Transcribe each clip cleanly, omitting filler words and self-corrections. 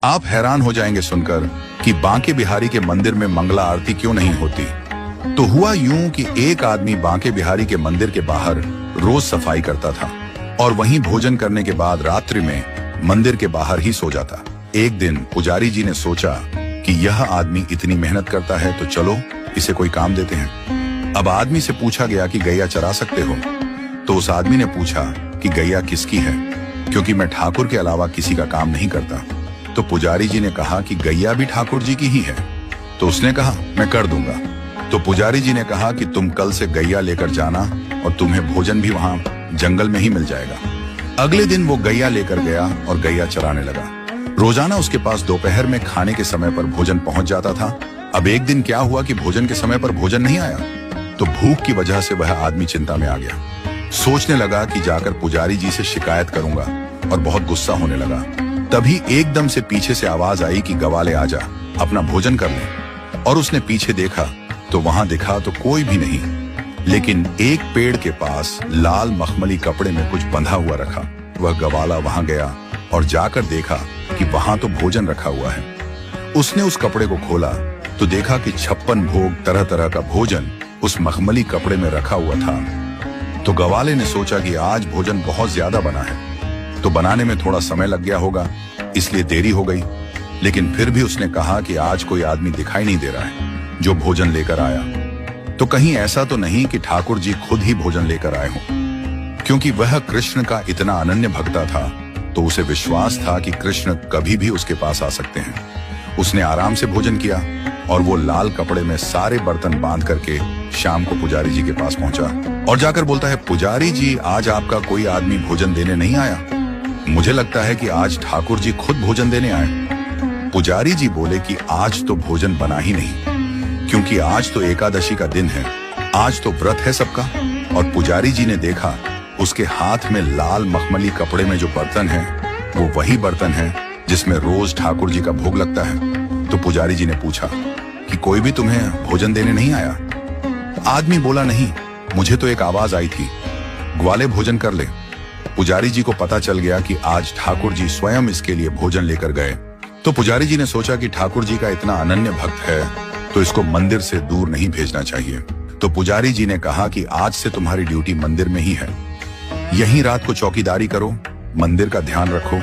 आप हैरान हो जाएंगे सुनकर कि बांके बिहारी के मंदिर में मंगला आरती क्यों नहीं होती। तो हुआ यूं कि एक आदमी बांके बिहारी के मंदिर के बाहर रोज सफाई करता था और वहीं भोजन करने के बाद रात्रि में मंदिर के बाहर ही सो जाता। एक दिन पुजारी जी ने सोचा कि यह आदमी इतनी मेहनत करता है तो चलो इसे कोई काम देते हैं। अब आदमी से पूछा गया कि गैया चरा सकते हो? तो उस आदमी ने पूछा कि गैया किसकी है, क्योंकि मैं ठाकुर के अलावा किसी का काम नहीं करता। तो पुजारी जी ने कहा कि गैया भी ठाकुर जी की ही है। तो उसने कहा मैं कर दूंगा। तो पुजारी जी ने कहा कि तुम कल से गैया लेकर जाना और तुम्हें भोजन भी वहां जंगल में ही मिल जाएगा। अगले दिन वो गैया लेकर गया और गैया चराने लगा। रोजाना उसके पास दोपहर में खाने के समय पर भोजन पहुंच जाता था। अब एक दिन क्या हुआ कि भोजन के समय पर भोजन नहीं आया, तो भूख की वजह से वह आदमी चिंता में आ गया। सोचने लगा कि जाकर पुजारी जी से शिकायत करूंगा और बहुत गुस्सा होने लगा। तभी एकदम से पीछे से आवाज आई कि गवाले आजा, अपना भोजन कर ले। और उसने पीछे देखा तो वहां दिखा तो कोई भी नहीं, लेकिन एक पेड़ के पास लाल मखमली कपड़े में कुछ बंधा हुआ रखा। वह गवाला वहां गया और जाकर देखा कि वहां तो भोजन रखा हुआ है। उसने उस कपड़े को खोला तो देखा कि 56 भोग तरह तरह का भोजन उस मखमली कपड़े में रखा हुआ था। तो गवाले ने सोचा कि आज भोजन बहुत ज्यादा बना है, तो बनाने में थोड़ा समय लग गया होगा, इसलिए देरी हो गई। लेकिन फिर भी उसने कहा कि आज कोई आदमी दिखाई नहीं दे रहा है जो भोजन लेकर आया, तो कहीं ऐसा तो नहीं कि ठाकुर जी खुद ही भोजन लेकर आए हों। क्योंकि वह कृष्ण का इतना अनन्य भक्ता था तो उसे विश्वास था कि कृष्ण कभी भी उसके पास आ सकते हैं। उसने आराम से भोजन किया और वो लाल कपड़े में सारे बर्तन बांध करके शाम को पुजारी जी के पास पहुंचा और जाकर बोलता है, पुजारी जी आज आपका कोई आदमी भोजन देने नहीं आया। मुझे लगता है कि आज ठाकुर जी खुद भोजन देने आए। पुजारी जी बोले कि आज तो भोजन बना ही नहीं, क्योंकि आज तो एकादशी का दिन है, आज तो व्रत है सबका। और पुजारी जी ने देखा उसके हाथ में लाल मखमली कपड़े में जो बर्तन है वो वही बर्तन है जिसमें रोज ठाकुर जी का भोग लगता है। तो पुजारी जी ने पूछा कि कोई भी तुम्हें भोजन देने नहीं आया? आदमी बोला नहीं, मुझे तो एक आवाज आई थी, ग्वाले भोजन कर ले। पुजारी जी को पता चल गया कि आज ठाकुर जी स्वयं इसके लिए भोजन लेकर गए। तो पुजारी जी ने सोचा कि ठाकुर जी का इतना अनन्य भक्त है तो इसको मंदिर से दूर नहीं भेजना चाहिए। तो पुजारी जी ने कहा कि आज से तुम्हारी ड्यूटी मंदिर में ही है, यहीं रात को चौकीदारी करो, मंदिर का ध्यान रखो।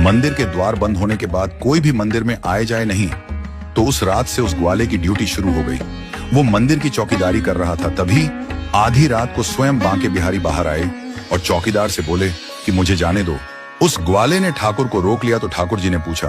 मंदिर के द्वार बंद होने के बाद कोई भी मंदिर में आए जाए नहीं। तो उस रात से उस ग्वाले की ड्यूटी शुरू हो गई। वो मंदिर की चौकीदारी कर रहा था, तभी आधी रात को स्वयं बांके बिहारी बाहर आए और चौकीदार से बोले कि मुझे जाने दो। उस ग्वाले ने ठाकुर को रोक लिया तो ठाकुर जी ने पूछा